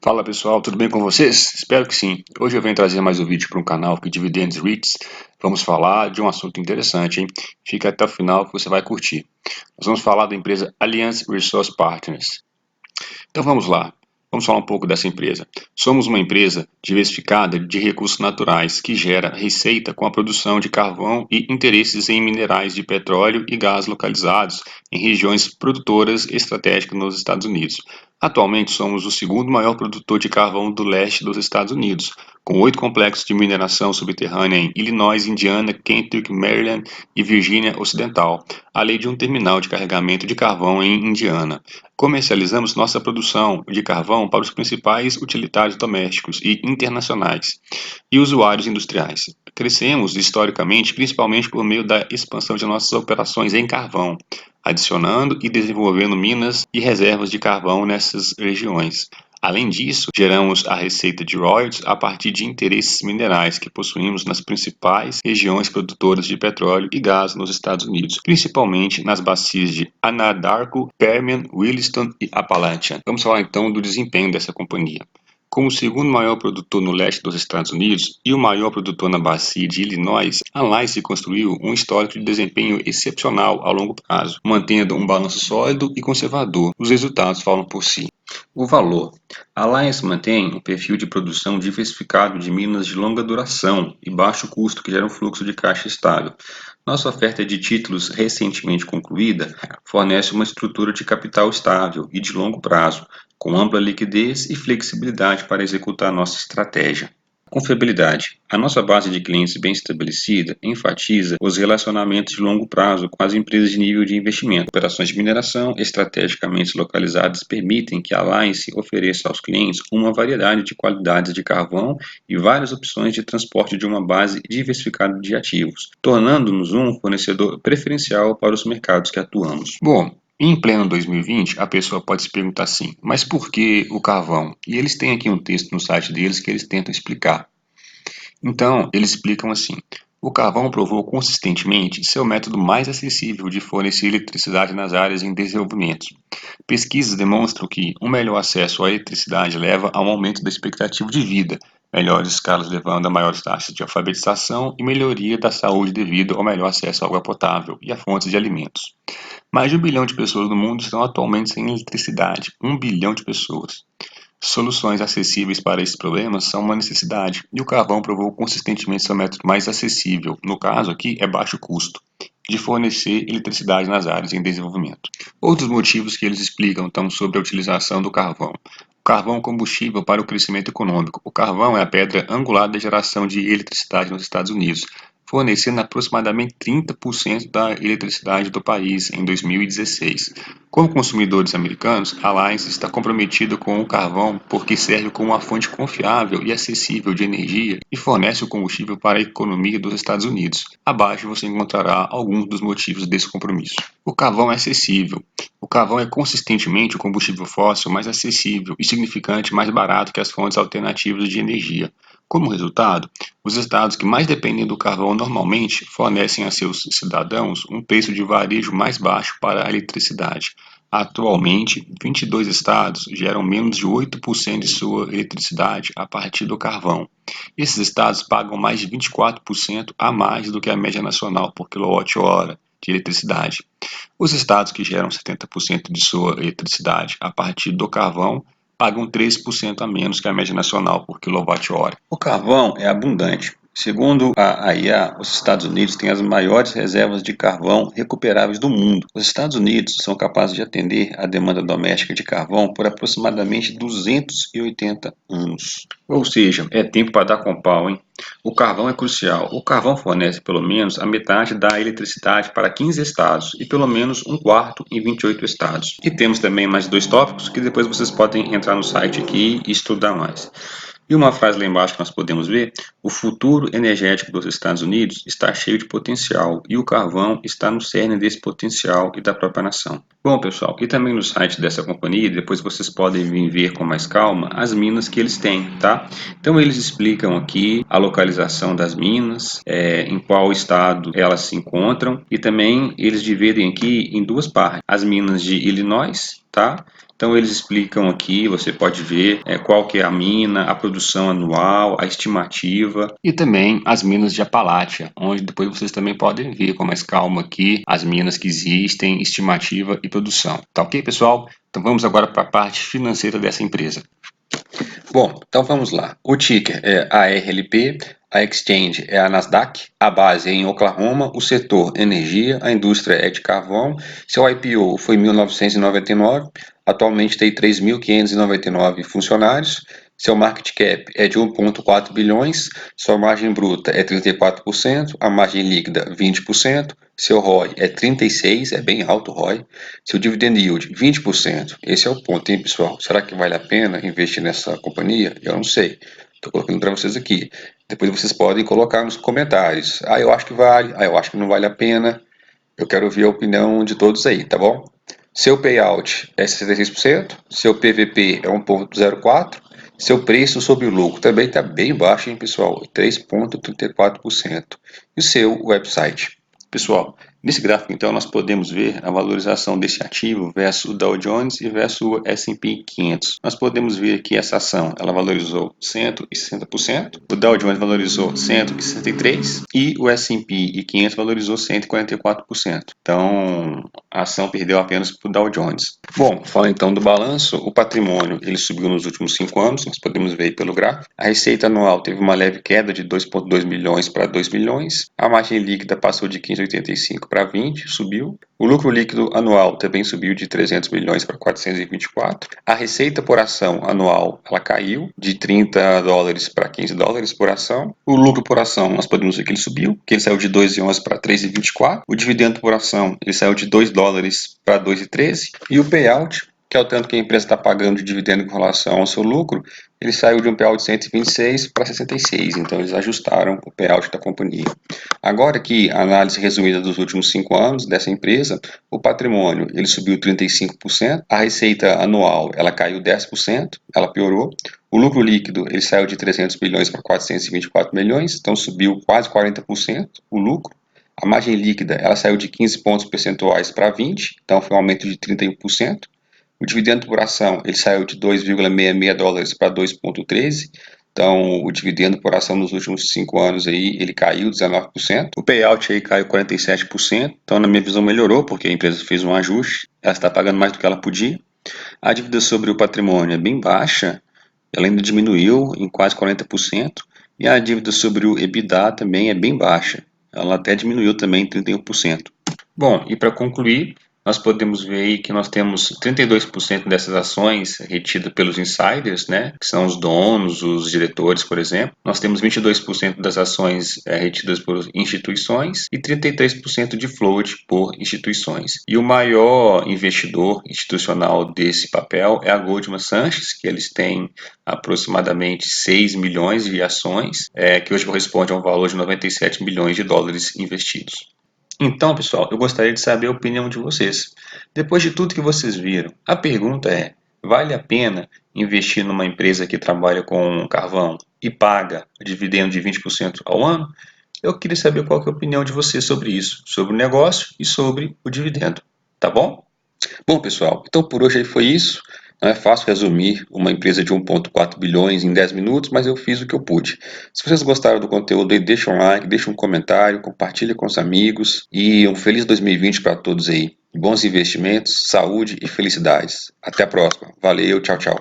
Fala pessoal, tudo bem com vocês? Espero que sim. Hoje eu venho trazer mais um vídeo para um canal que Dividendos REITs. Vamos falar de um assunto interessante, hein? Fica até o final que você vai curtir. Nós vamos falar da empresa Allianz Resource Partners. Então vamos lá. Vamos falar um pouco dessa empresa. Somos uma empresa diversificada de recursos naturais que gera receita com a produção de carvão e interesses em minerais de petróleo e gás localizados em regiões produtoras estratégicas nos Estados Unidos. Atualmente somos o segundo maior produtor de carvão do leste dos Estados Unidos, com 8 complexos de mineração subterrânea em Illinois, Indiana, Kentucky, Maryland e Virgínia Ocidental, além de um terminal de carregamento de carvão em Indiana. Comercializamos nossa produção de carvão para os principais utilitários domésticos e internacionais e usuários industriais. Crescemos historicamente principalmente por meio da expansão de nossas operações em carvão, adicionando e desenvolvendo minas e reservas de carvão nessas regiões. Além disso, geramos a receita de royalties a partir de interesses minerais que possuímos nas principais regiões produtoras de petróleo e gás nos Estados Unidos, principalmente nas bacias de Anadarko, Permian, Williston e Appalachian. Vamos falar então do desempenho dessa companhia. Como o segundo maior produtor no leste dos Estados Unidos e o maior produtor na bacia de Illinois, a Alliance construiu um histórico de desempenho excepcional a longo prazo, mantendo um balanço sólido e conservador. Os resultados falam por si. O valor. A Alliance mantém um perfil de produção diversificado de minas de longa duração e baixo custo que geram fluxo de caixa estável. Nossa oferta de títulos recentemente concluída fornece uma estrutura de capital estável e de longo prazo, com ampla liquidez e flexibilidade para executar nossa estratégia. Confiabilidade. A nossa base de clientes bem estabelecida enfatiza os relacionamentos de longo prazo com as empresas de nível de investimento. Operações de mineração estrategicamente localizadas permitem que a Alliance ofereça aos clientes uma variedade de qualidades de carvão e várias opções de transporte de uma base diversificada de ativos, tornando-nos um fornecedor preferencial para os mercados que atuamos. Bom, em pleno 2020, a pessoa pode se perguntar assim, mas por que o carvão? E eles têm aqui um texto no site deles que eles tentam explicar. Então, eles explicam assim: o carvão provou consistentemente ser o método mais acessível de fornecer eletricidade nas áreas em desenvolvimento. Pesquisas demonstram que um melhor acesso à eletricidade leva a um aumento da expectativa de vida, melhores escalas levando a maiores taxas de alfabetização e melhoria da saúde devido ao melhor acesso à água potável e a fontes de alimentos. Mais de 1 bilhão de pessoas no mundo estão atualmente sem eletricidade. 1 bilhão de pessoas. Soluções acessíveis para esses problemas são uma necessidade, e o carvão provou consistentemente ser o método mais acessível, no caso aqui é baixo custo, de fornecer eletricidade nas áreas em desenvolvimento. Outros motivos que eles explicam estão sobre a utilização do carvão. O carvão é combustível para o crescimento econômico. O carvão é a pedra angular da geração de eletricidade nos Estados Unidos, fornecendo aproximadamente 30% da eletricidade do país em 2016. Como consumidores americanos, a Alliance está comprometida com o carvão porque serve como uma fonte confiável e acessível de energia e fornece o combustível para a economia dos Estados Unidos. Abaixo você encontrará alguns dos motivos desse compromisso. O carvão é acessível. O carvão é consistentemente o combustível fóssil mais acessível e significante mais barato que as fontes alternativas de energia. Como resultado, os estados que mais dependem do carvão normalmente fornecem a seus cidadãos um preço de varejo mais baixo para a eletricidade. Atualmente, 22 estados geram menos de 8% de sua eletricidade a partir do carvão. Esses estados pagam mais de 24% a mais do que a média nacional por quilowatt-hora de eletricidade. Os estados que geram 70% de sua eletricidade a partir do carvão pagam 13% a menos que a média nacional por quilowatt-hora. O carvão é abundante. Segundo a AIA, os Estados Unidos têm as maiores reservas de carvão recuperáveis do mundo. Os Estados Unidos são capazes de atender a demanda doméstica de carvão por aproximadamente 280 anos. Ou seja, é tempo para dar com pau, hein? O carvão é crucial. O carvão fornece pelo menos a metade da eletricidade para 15 estados e pelo menos um quarto em 28 estados. E temos também mais 2 tópicos que depois vocês podem entrar no site aqui e estudar mais. E uma frase lá embaixo que nós podemos ver: o futuro energético dos Estados Unidos está cheio de potencial e o carvão está no cerne desse potencial e da própria nação. Bom, pessoal, e também no site dessa companhia, depois vocês podem vir ver com mais calma as minas que eles têm, tá? Então eles explicam aqui a localização das minas, em qual estado elas se encontram, e também eles dividem aqui em duas partes, as minas de Illinois, tá? Então eles explicam aqui, você pode ver qual que é a mina, a produção anual, a estimativa e também as minas de Appalachia, onde depois vocês também podem ver com mais calma aqui as minas que existem, estimativa e produção. Tá ok, pessoal? Então vamos agora para a parte financeira dessa empresa. Bom, então vamos lá. O ticker é ARLP, a exchange é a Nasdaq, a base é em Oklahoma, o setor energia, a indústria é de carvão, seu IPO foi em 1999, atualmente tem 3.599 funcionários, seu market cap é de 1,4 bilhões, sua margem bruta é 34%, a margem líquida 20%, seu ROI é 36%, é bem alto o ROI, seu dividend yield 20%. Esse é o ponto, hein, pessoal? Será que vale a pena investir nessa companhia? Eu não sei. Estou colocando para vocês aqui. Depois vocês podem colocar nos comentários. Ah, eu acho que vale. Ah, eu acho que não vale a pena. Eu quero ouvir a opinião de todos aí, tá bom? Seu payout é 66%, seu PVP é 1,04%, seu preço sobre o lucro também está bem baixo, hein, pessoal? 3,34%. E o seu website? Pessoal, nesse gráfico, então, nós podemos ver a valorização desse ativo versus o Dow Jones e versus o S&P 500. Nós podemos ver que essa ação ela valorizou 160%, o Dow Jones valorizou 163% e o S&P 500 valorizou 144%. Então, a ação perdeu apenas para o Dow Jones. Bom, falando então do balanço, o patrimônio ele subiu nos últimos 5 anos, nós podemos ver aí pelo gráfico. A receita anual teve uma leve queda de 2,2 milhões para 2 milhões. A margem líquida passou de 15,85 para 20, subiu. O lucro líquido anual também subiu de 300 milhões para 424. A receita por ação anual ela caiu de 30 dólares para 15 dólares por ação. O lucro por ação nós podemos ver que ele subiu, que ele saiu de 2,11 para 3,24. O dividendo por ação ele saiu de 2 dólares para 2,13. E o payout, que é o tanto que a empresa está pagando de dividendo com relação ao seu lucro, ele saiu de um payout de 126 para 66, então eles ajustaram o payout da companhia. Agora aqui, a análise resumida dos últimos 5 anos dessa empresa, o patrimônio ele subiu 35%, a receita anual ela caiu 10%, ela piorou, o lucro líquido ele saiu de 300 milhões para 424 milhões, então subiu quase 40% o lucro. A margem líquida ela saiu de 15 pontos percentuais para 20, então foi um aumento de 31%. O dividendo por ação ele saiu de 2,66 dólares para 2,13. Então, o dividendo por ação nos últimos 5 anos aí, ele caiu 19%. O payout aí caiu 47%. Então, na minha visão, melhorou, porque a empresa fez um ajuste. Ela está pagando mais do que ela podia. A dívida sobre o patrimônio é bem baixa. Ela ainda diminuiu em quase 40%. E a dívida sobre o EBITDA também é bem baixa. Ela até diminuiu também em 31%. Bom, e para concluir, nós podemos ver aí que nós temos 32% dessas ações retidas pelos insiders, né, que são os donos, os diretores, por exemplo. Nós temos 22% das ações retidas por instituições e 33% de float por instituições. E o maior investidor institucional desse papel é a Goldman Sachs, que eles têm aproximadamente 6 milhões de ações, que hoje corresponde a um valor de 97 milhões de dólares investidos. Então, pessoal, eu gostaria de saber a opinião de vocês. Depois de tudo que vocês viram, a pergunta é: vale a pena investir numa empresa que trabalha com carvão e paga dividendo de 20% ao ano? Eu queria saber qual que é a opinião de vocês sobre isso, sobre o negócio e sobre o dividendo. Tá bom? Bom, pessoal, então por hoje aí foi isso. Não é fácil resumir uma empresa de 1,4 bilhões em 10 minutos, mas eu fiz o que eu pude. Se vocês gostaram do conteúdo aí, deixa um like, deixa um comentário, compartilha com os amigos e um feliz 2020 para todos aí. Bons investimentos, saúde e felicidades. Até a próxima. Valeu, tchau, tchau.